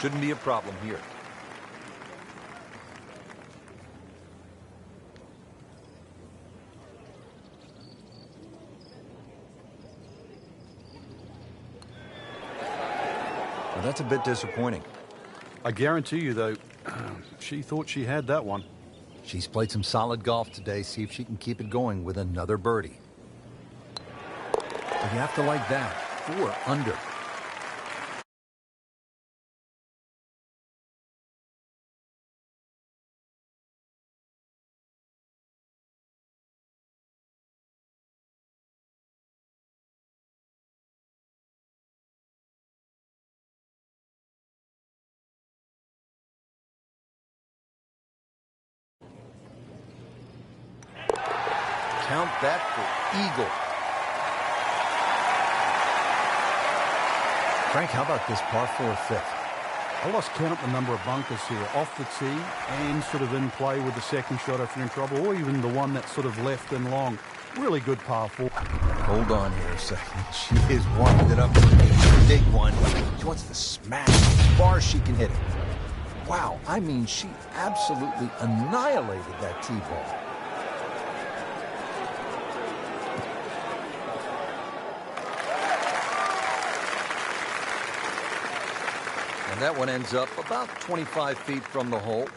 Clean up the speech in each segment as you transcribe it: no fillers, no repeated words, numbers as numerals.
Shouldn't be a problem here. Well, that's a bit disappointing. I guarantee you, though, she thought she had that one. She's played some solid golf today. See if she can keep it going with another birdie. But you have to like that. 4 under. Count that for eagle. Frank, how about this par 4 fifth? I lost count of the number of bunkers here, off the tee and sort of in play with the second shot if you're in trouble, or even the one that's sort of left and long. Really good par 4. Hold on here a second. She is winding it up for a big one. She wants to smash it as far as she can hit it. Wow, I mean, she absolutely annihilated that tee ball. And that one ends up about 25 feet from the hole.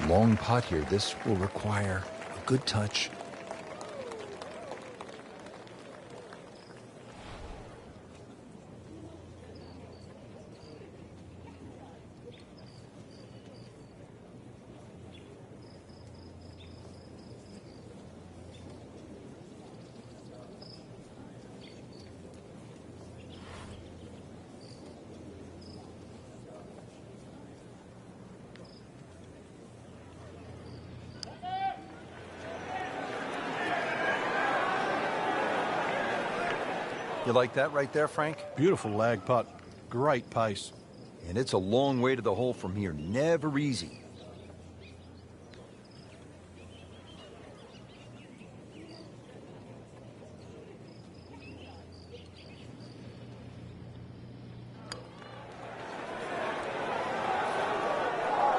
Long putt here. This will require a good touch. You like that right there, Frank? Beautiful lag putt. Great pace. And it's a long way to the hole from here. Never easy.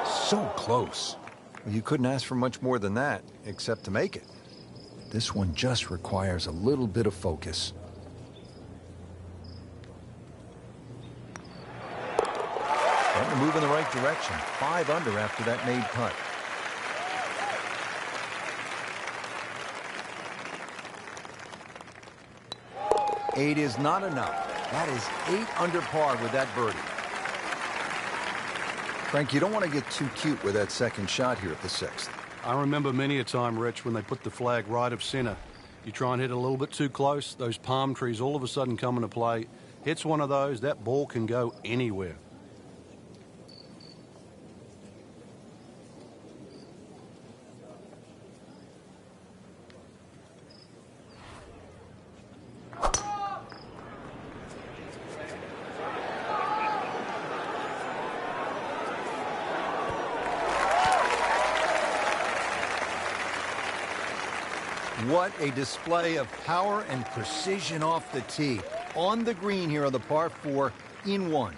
So close. Well, you couldn't ask for much more than that, except to make it. This one just requires a little bit of focus. Starting to move in the right direction. 5 under after that made putt. Eight is not enough. That is 8 under par with that birdie. Frank, you don't want to get too cute with that second shot here at the 6th. I remember many a time, Rich, when they put the flag right of center. You try and hit a little bit too close, those palm trees all of a sudden come into play. Hits one of those, that ball can go anywhere. What a display of power and precision off the tee. On the green here on the par 4 in 1.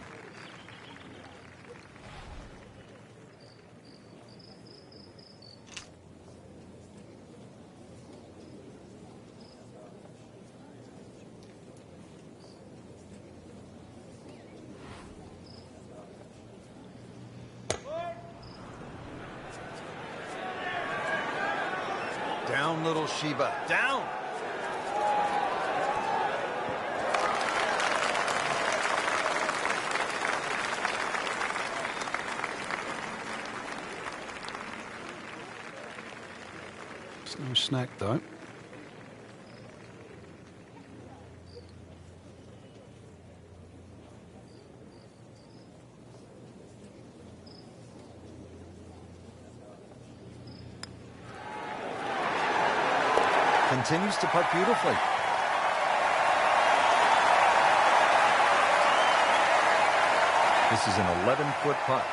Down, little Sheba. Down! It's no snack, though. Continues to putt beautifully. This is an 11-foot putt.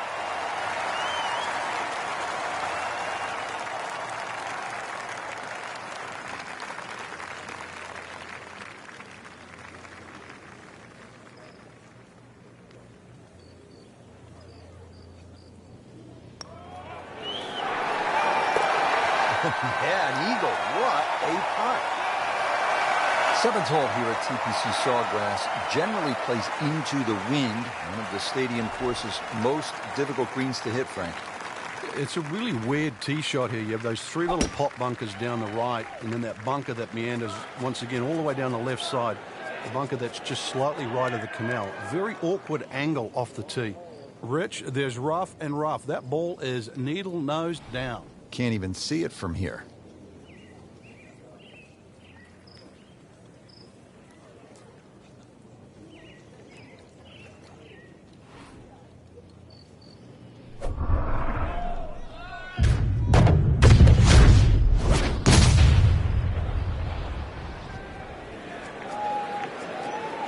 Yeah, an eagle. What a putt. 7th hole here at TPC Sawgrass generally plays into the wind, one of the stadium course's most difficult greens to hit, Frank. It's a really weird tee shot here. You have those 3 little pot bunkers down the right, and then that bunker that meanders once again all the way down the left side. The bunker that's just slightly right of the canal. Very awkward angle off the tee. Rich, there's rough and rough. That ball is needle nose down. Can't even see it from here.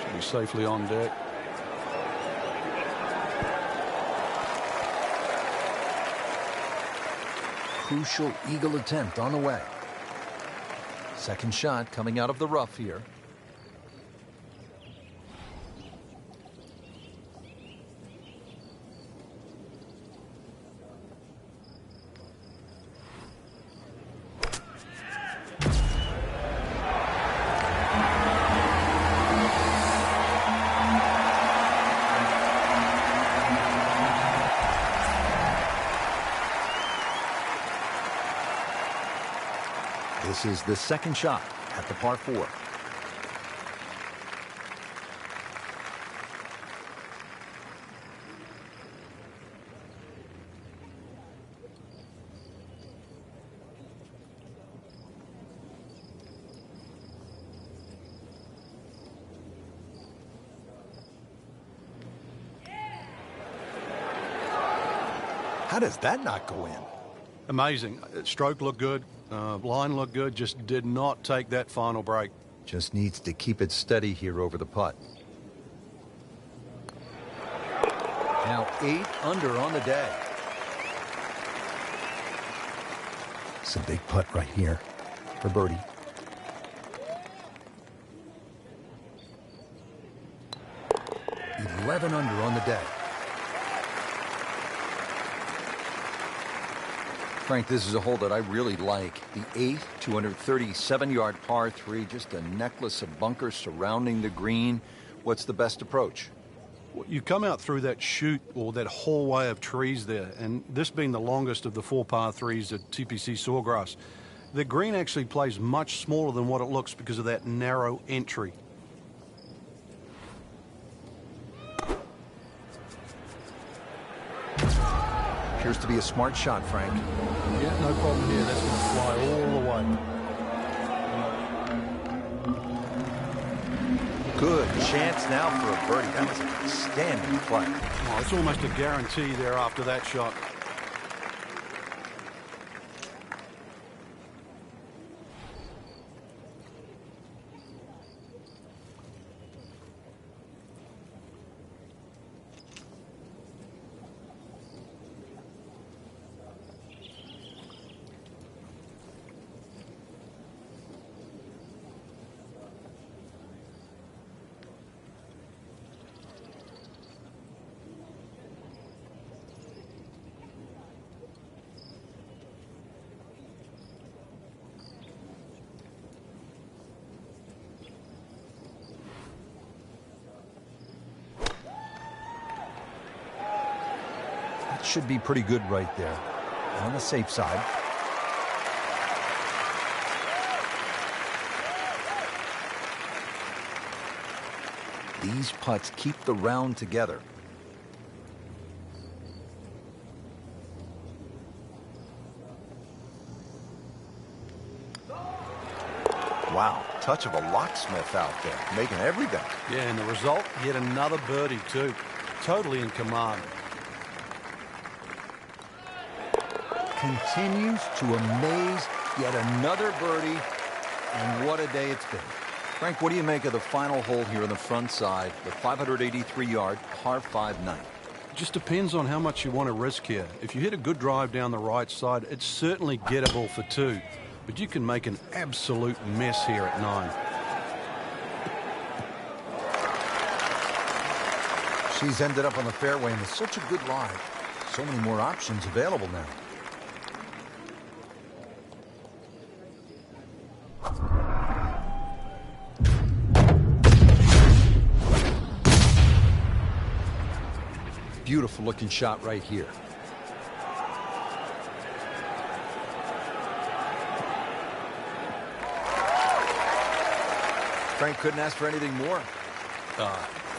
Should be safely on deck. Crucial eagle attempt on the way. Second shot coming out of the rough here. This is the second shot at the par 4. How does that not go in? Amazing. Stroke looked good. Line looked good. Just did not take that final break. Just needs to keep it steady here over the putt. Now 8 under on the day. It's a big putt right here for birdie. $11 under on the day. Frank, this is a hole that I really like. The 8th, 237-yard par 3, just a necklace of bunkers surrounding the green. What's the best approach? Well, you come out through that chute or that hallway of trees there, and this being the longest of the 4 par 3s at TPC Sawgrass, the green actually plays much smaller than what it looks because of that narrow entry. Appears to be a smart shot, Frank. Yeah, no problem here. That's going to fly all the way. Good chance now for a birdie. That was an outstanding play. Oh, it's almost a guarantee there after that shot. Should be pretty good right there. On the safe side. These putts keep the round together. Wow, touch of a locksmith out there, making everything. Yeah, and the result, yet another birdie too. Totally in command. Continues to amaze, yet another birdie, and what a day it's been. Frank, what do you make of the final hole here on the front side, the 583-yard par 5 9? Just depends on how much you want to risk here. If you hit a good drive down the right side, it's certainly gettable for 2. But you can make an absolute mess here at 9. She's ended up on the fairway, and with such a good lie. So many more options available now. Beautiful looking shot right here. Frank couldn't ask for anything more.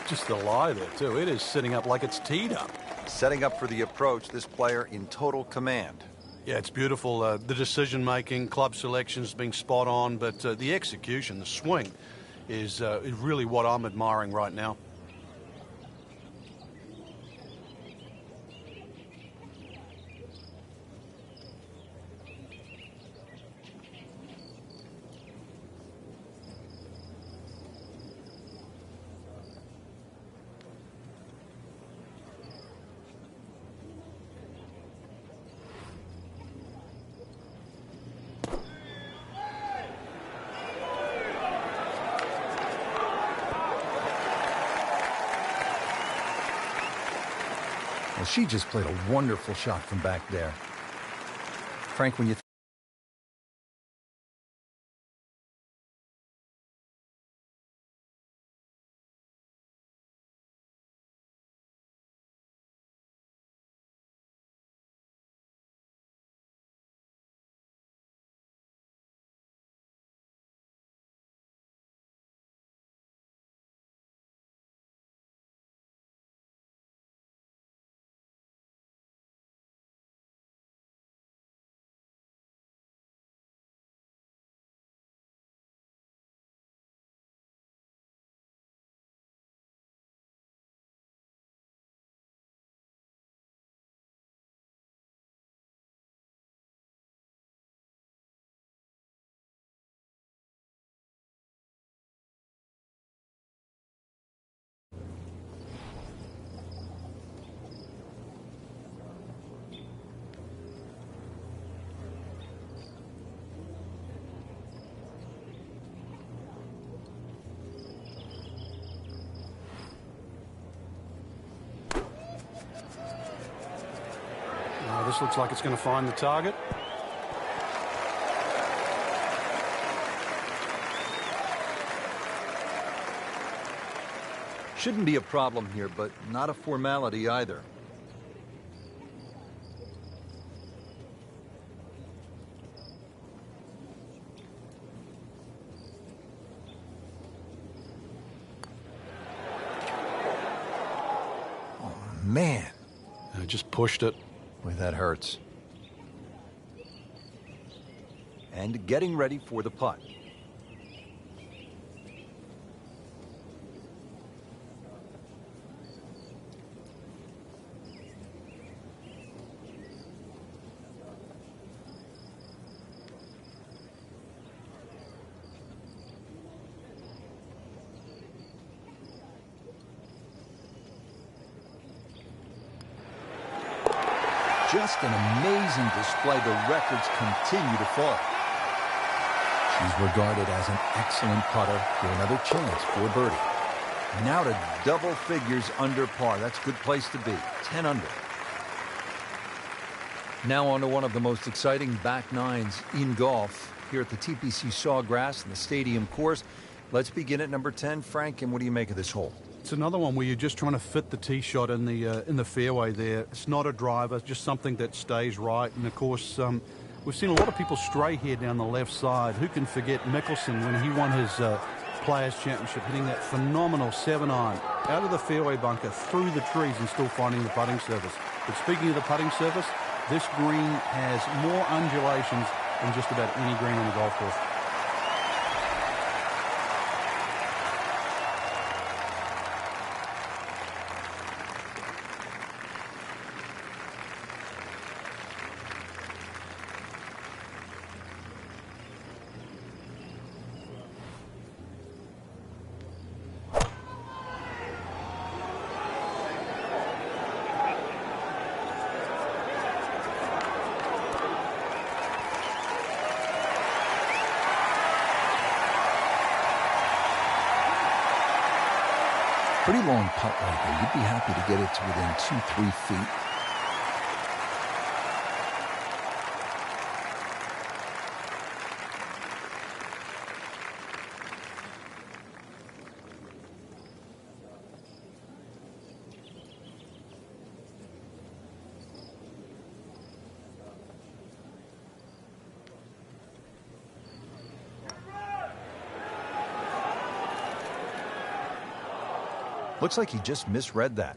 Just the lie there, too. It is sitting up like it's teed up. Setting up for the approach, this player in total command. Yeah, it's beautiful. The decision-making, club selections being spot on, but the execution, the swing, is really what I'm admiring right now. Well, she just played a wonderful shot from back there. Frank, when you This looks like it's going to find the target. shouldn't be a problem here, but not a formality either. Oh, man. I just pushed it. Boy, that hurts. And getting ready for the putt. Just an amazing display. The records continue to fall. She's regarded as an excellent putter. For another chance for birdie. Now to double figures under par. That's a good place to be. 10 under. Now on to one of the most exciting back nines in golf here at the TPC Sawgrass and the stadium course. Let's begin at number 10. Frank, and what do you make of this hole? It's another one where you're just trying to fit the tee shot in the fairway there. It's not a driver, just something that stays right. And of course, we've seen a lot of people stray here down the left side. Who can forget Mickelson when he won his Players Championship, hitting that phenomenal 7-iron out of the fairway bunker through the trees and still finding the putting surface. But speaking of the putting surface, this green has more undulations than just about any green on the golf course. Pretty long putt right there. You'd be happy to get it to within 2-3 feet. Looks like he just misread that.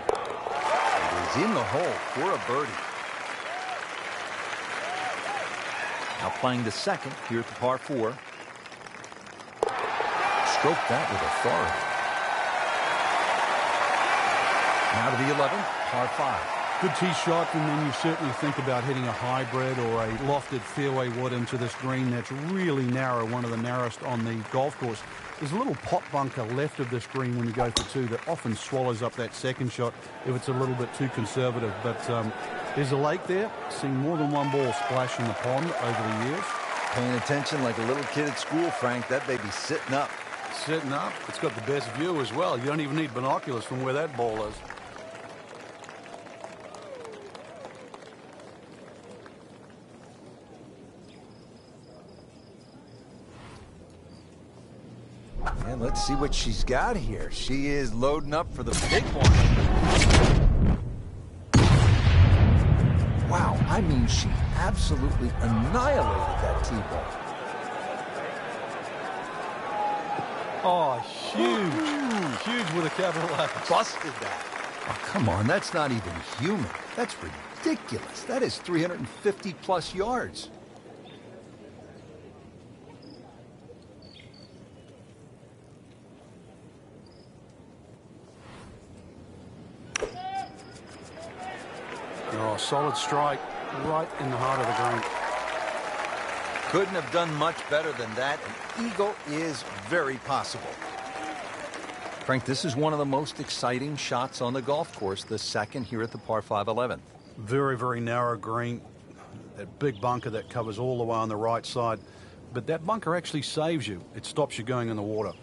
It is in the hole for a birdie. Now playing the second here at the par 4. Stroke that with authority. Now to the 11th, par 5. Good tee shot, and then you certainly think about hitting a hybrid or a lofted fairway wood into this green that's really narrow, one of the narrowest on the golf course. There's a little pot bunker left of this green when you go for 2 that often swallows up that second shot if it's a little bit too conservative. But there's a lake there. Seen more than one ball splash in the pond over the years. Paying attention like a little kid at school, Frank. That baby's sitting up. Sitting up. It's got the best view as well. You don't even need binoculars from where that ball is. And let's see what she's got here. She is loading up for the big one. Wow, I mean, she absolutely annihilated that tee ball. Oh, huge. Huge with a capital H. Busted that. Oh, come on, that's not even human. That's ridiculous. That is 350 plus yards. Oh, solid strike right in the heart of the green. Couldn't have done much better than that. An eagle is very possible. Frank, this is one of the most exciting shots on the golf course, the second here at the par 5 11th. Very, very narrow green. That big bunker that covers all the way on the right side. But that bunker actually saves you. It stops you going in the water.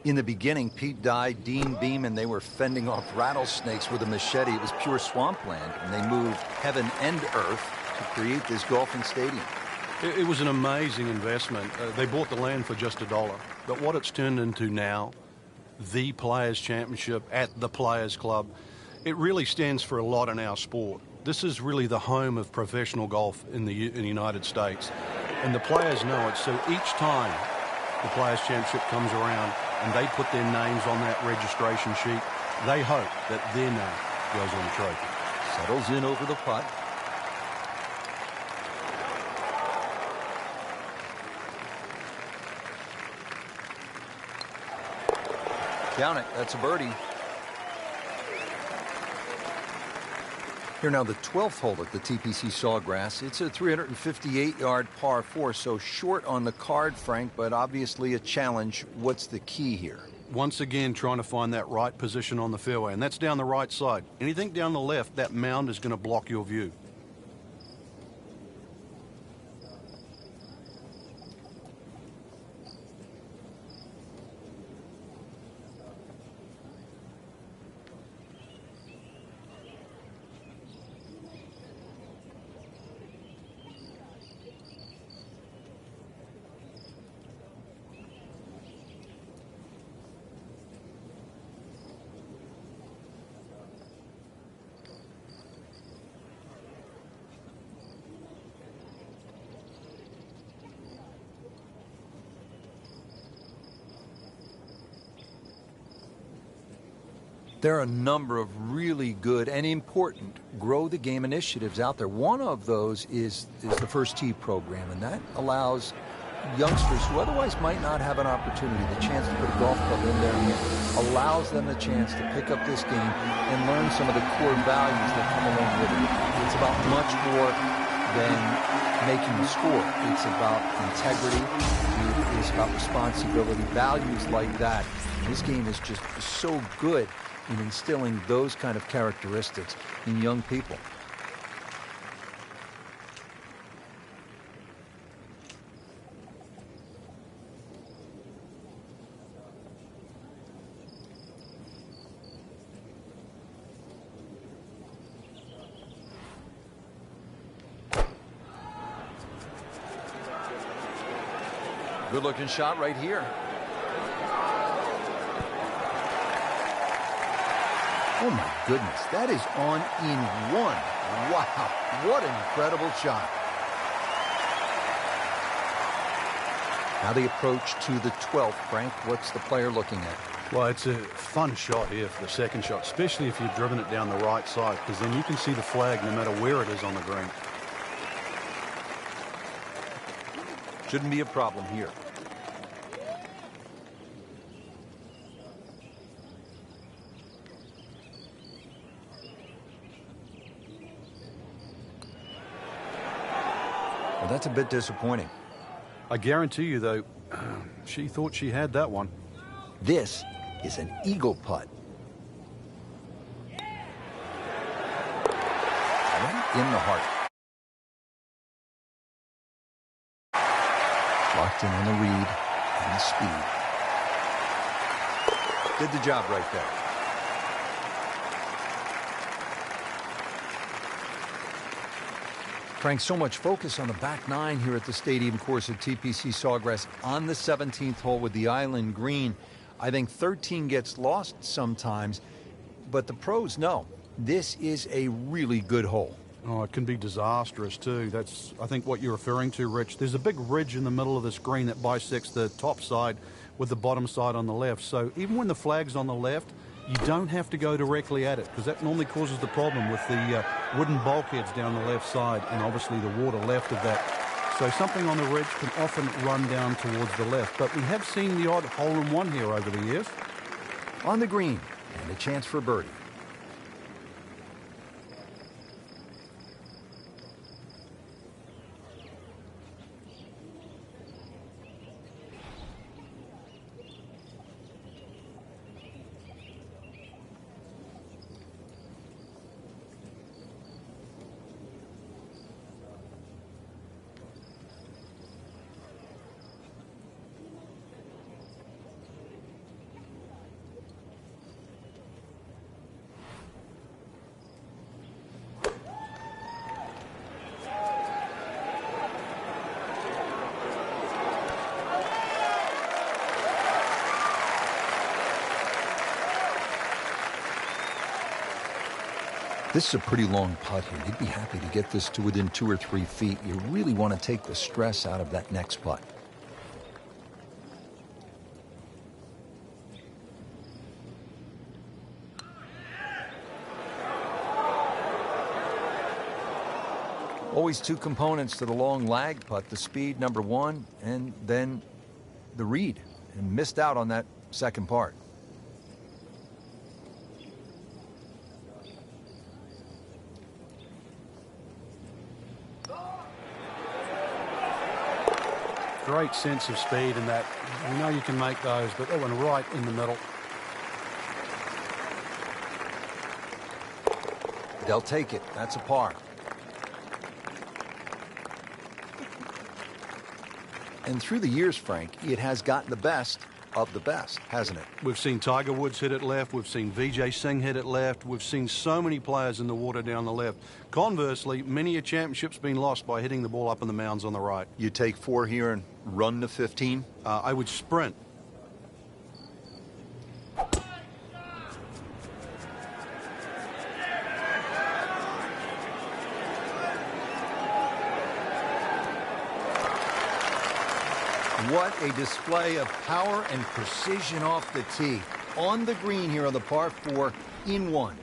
In the beginning, Pete Dye, Dean Beam, and they were fending off rattlesnakes with a machete. It was pure swampland, and they moved heaven and earth to create this golfing stadium. It was an amazing investment. They bought the land for just $1. But what it's turned into now, the Players' Championship at the Players' Club, it really stands for a lot in our sport. This is really the home of professional golf in the United States. And the players know it, so each time the Players' Championship comes around, and they put their names on that registration sheet, they hope that their name goes on the trophy. Settles in over the putt. Count it. That's a birdie. Here now, the 12th hole at the TPC Sawgrass. It's a 358-yard par 4, so short on the card, Frank, but obviously a challenge. What's the key here? Once again, trying to find that right position on the fairway, and that's down the right side. Anything down the left, that mound is going to block your view. There are a number of really good and important grow the game initiatives out there. One of those is the First Tee program, and that allows youngsters who otherwise might not have an opportunity, the chance to put a golf club in their hand, allows them the chance to pick up this game and learn some of the core values that come along with it. It's about much more than making a score. It's about integrity. It is about responsibility, values like that. This game is just so good in instilling those kind of characteristics in young people. Good-looking shot right here. Oh, my goodness. That is on in one. Wow. What an incredible shot. Now the approach to the 12th. Frank, what's the player looking at? Well, it's a fun shot here for the second shot, especially if you've driven it down the right side, because then you can see the flag no matter where it is on the green. Shouldn't be a problem here. Well, that's a bit disappointing. I guarantee you, though, she thought she had that one. This is an eagle putt. Right in the heart. Locked in on the read and the speed. Did the job right there. Frank, so much focus on the back nine here at the stadium course at TPC Sawgrass on the 17th hole with the island green. I think 13 gets lost sometimes, but the pros know this is a really good hole. Oh, it can be disastrous, too. That's, I think, what you're referring to, Rich. There's a big ridge in the middle of the screen that bisects the top side with the bottom side on the left. So even when the flag's on the left, you don't have to go directly at it, because that normally causes the problem with the wooden bulkheads down the left side and obviously the water left of that. So something on the ridge can often run down towards the left. But we have seen the odd hole-in-one here over the years. On the green, and a chance for birdie. This is a pretty long putt here. You'd be happy to get this to within 2 or 3 feet. You really want to take the stress out of that next putt. Always two components to the long lag putt, the speed, number one, and then the read. And missed out on that second part. Great sense of speed in that. We know you can make those, but that one right in the middle. They'll take it. That's a par. And through the years, Frank, it has gotten the best of the best, hasn't it? We've seen Tiger Woods hit it left. We've seen Vijay Singh hit it left. We've seen so many players in the water down the left. Conversely, many a championship's been lost by hitting the ball up in the mounds on the right. You take 4 here and run to 15? I would sprint. What a display of power and precision off the tee. On the green here on the par 4, in one.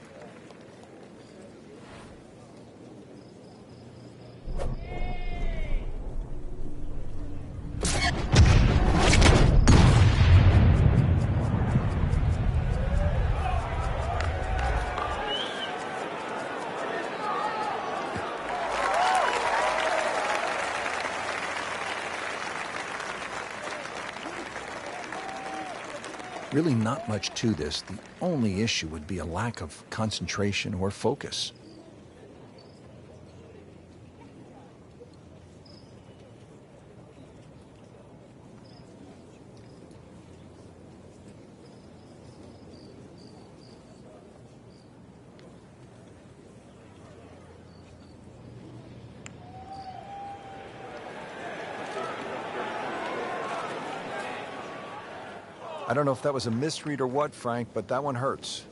Really not much to this. The only issue would be a lack of concentration or focus. I don't know if that was a misread or what, Frank, but that one hurts.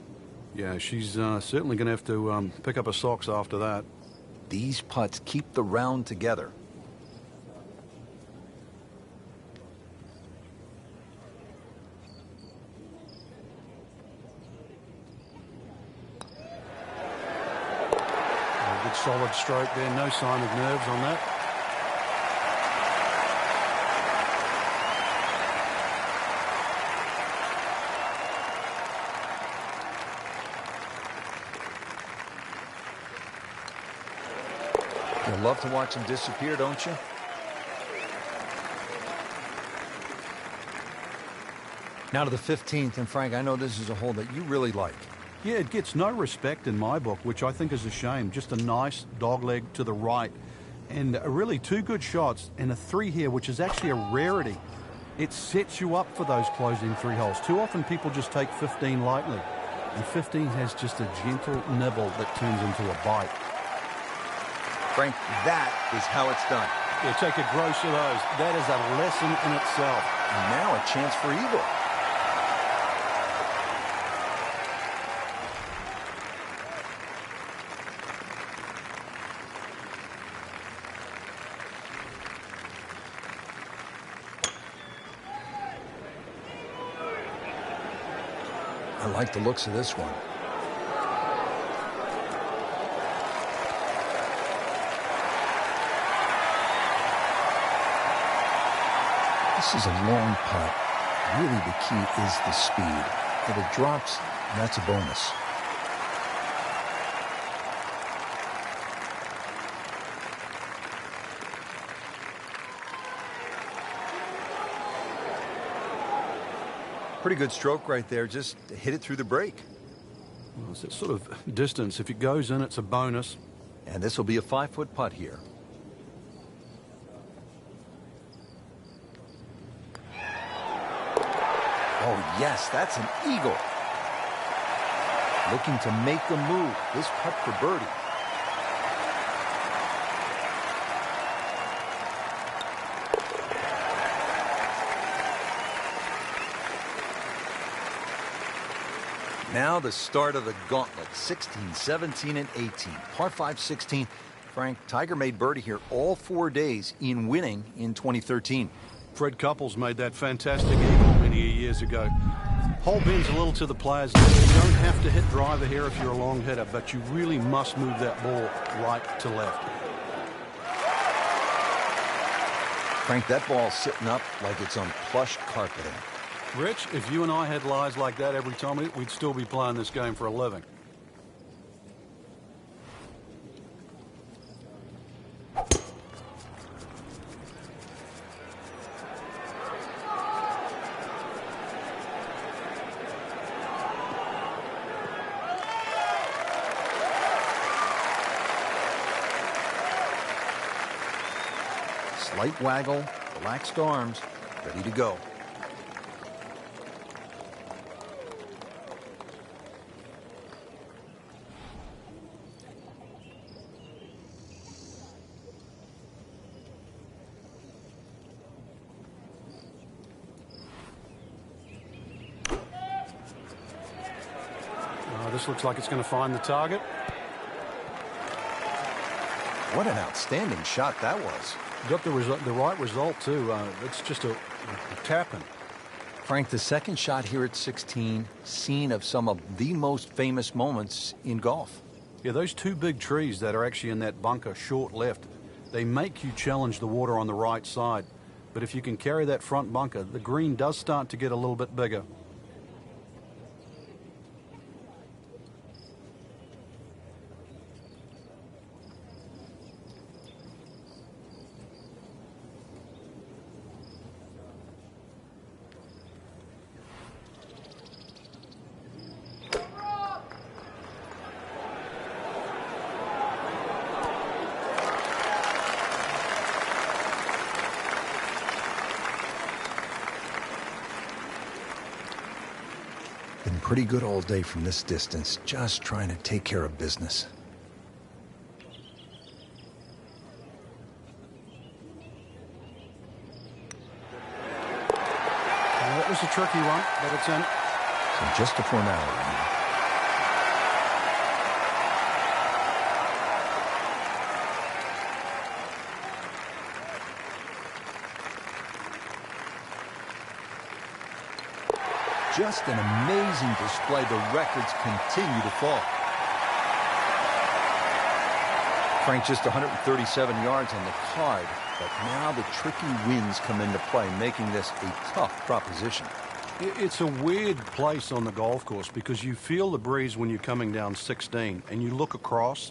Yeah, she's certainly going to have to pick up her socks after that. These putts keep the round together. A good solid stroke there, no sign of nerves on that. You love to watch them disappear, don't you? Now to the 15th, and Frank, I know this is a hole that you really like. Yeah, it gets no respect in my book, which I think is a shame. Just a nice dogleg to the right. And really two good shots and a 3 here, which is actually a rarity. It sets you up for those closing 3 holes. Too often people just take 15 lightly. And 15 has just a gentle nibble that turns into a bite. Frank, that is how it's done. Yeah, take a gross of those. That is a lesson in itself. And now a chance for eagle. I like the looks of this one. This is a long putt. Really, the key is the speed. If it drops, that's a bonus. Pretty good stroke right there. Just hit it through the break. Well, it's that sort of distance. If it goes in, it's a bonus. And this will be a 5-foot putt here. Oh, yes, that's an eagle. Looking to make a move. This putt for birdie. Now the start of the gauntlet. 16, 17, and 18. Par 5, 16. Frank, Tiger made birdie here all 4 days in winning in 2013. Fred Couples made that fantastic eagle many years ago. Hole bends a little to the players. You don't have to hit driver here if you're a long hitter, but you really must move that ball right to left. Frank, that ball's sitting up like it's on plush carpeting. Rich, if you and I had lies like that every time, we'd still be playing this game for a living. Slight waggle, relaxed arms, ready to go. This looks like it's going to find the target. What an outstanding shot that was. Got the right result, too. It's just a tap-in. Frank, the second shot here at 16, scene of some of the most famous moments in golf. Yeah, those two big trees that are actually in that bunker short left, they make you challenge the water on the right side. But if you can carry that front bunker, the green does start to get a little bit bigger. Been pretty good all day from this distance, just trying to take care of business. That was a tricky one, but it's in. So just a formality. Just an amazing display. The records continue to fall. Frank, just 137 yards on the card, but now the tricky winds come into play, making this a tough proposition. It's a weird place on the golf course because you feel the breeze when you're coming down 16 and you look across,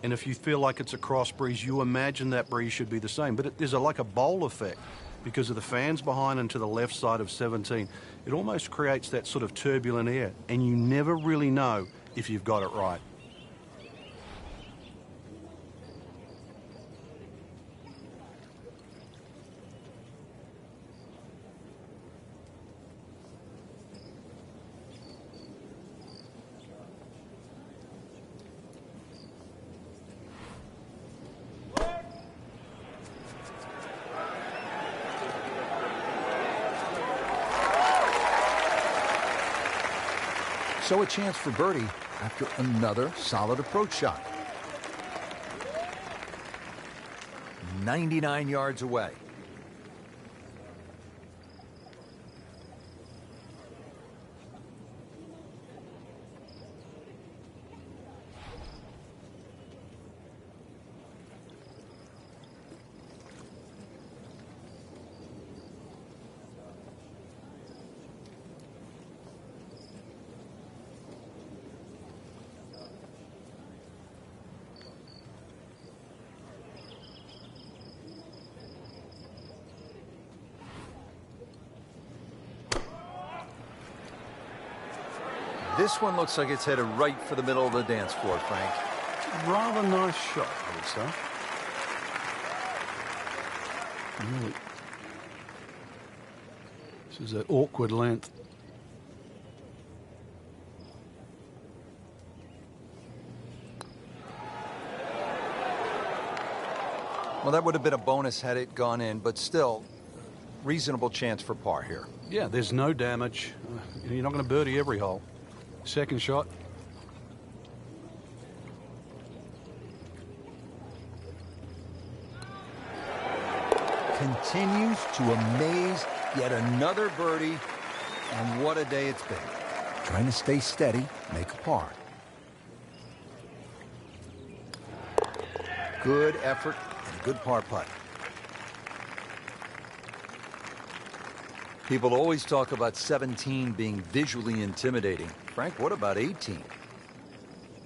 and if you feel like it's a cross breeze, you imagine that breeze should be the same, but there's like a bowl effect. Because of the fans behind and to the left side of 17, it almost creates that sort of turbulent air, and you never really know if you've got it right. So a chance for birdie after another solid approach shot. 99 yards away. This one looks like it's headed right for the middle of the dance floor, Frank. Rather nice shot, I would say. Really. This is that awkward length. Well, that would have been a bonus had it gone in, but still, reasonable chance for par here. Yeah, there's no damage. You're not going to birdie every hole. Second shot. Continues to amaze. Yet another birdie. And what a day it's been. Trying to stay steady, make a par. Good effort and a good par putt. People always talk about 17 being visually intimidating. Frank, what about 18?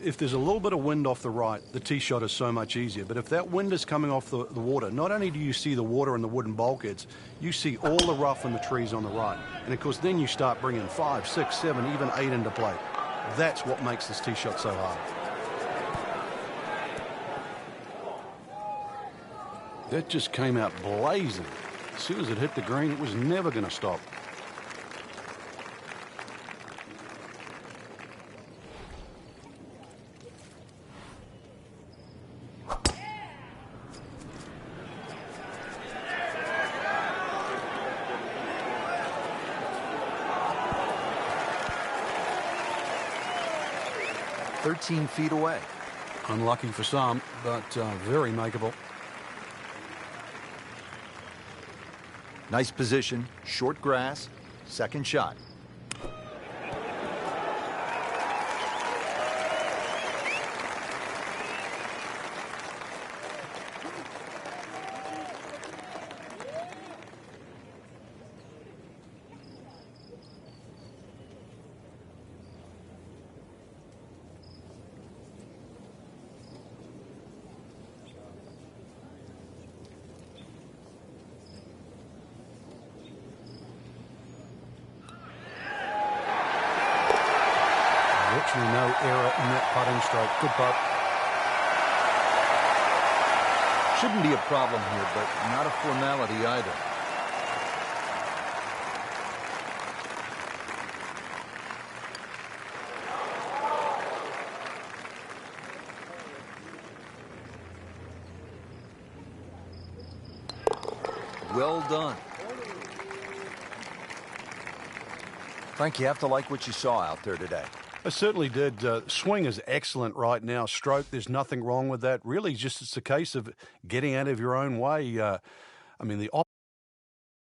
If there's a little bit of wind off the right, the tee shot is so much easier. But if that wind is coming off the water, not only do you see the water and the wooden bulkheads, you see all the rough and the trees on the right. And, of course, then you start bringing 5, 6, 7, even 8 into play. That's what makes this tee shot so hard. That just came out blazing. As soon as it hit the green, it was never going to stop. "13 feet away. Unlucky for some, but very makeable. Nice position, short grass, Second shot. Virtually no error in that putting stroke. Good putt. Shouldn't be a problem here, but not a formality either. Well done. Frank, you have to like what you saw out there today. I certainly did. Swing is excellent right now. Stroke, there's nothing wrong with that. Really, just it's a case of getting out of your own way. I mean, the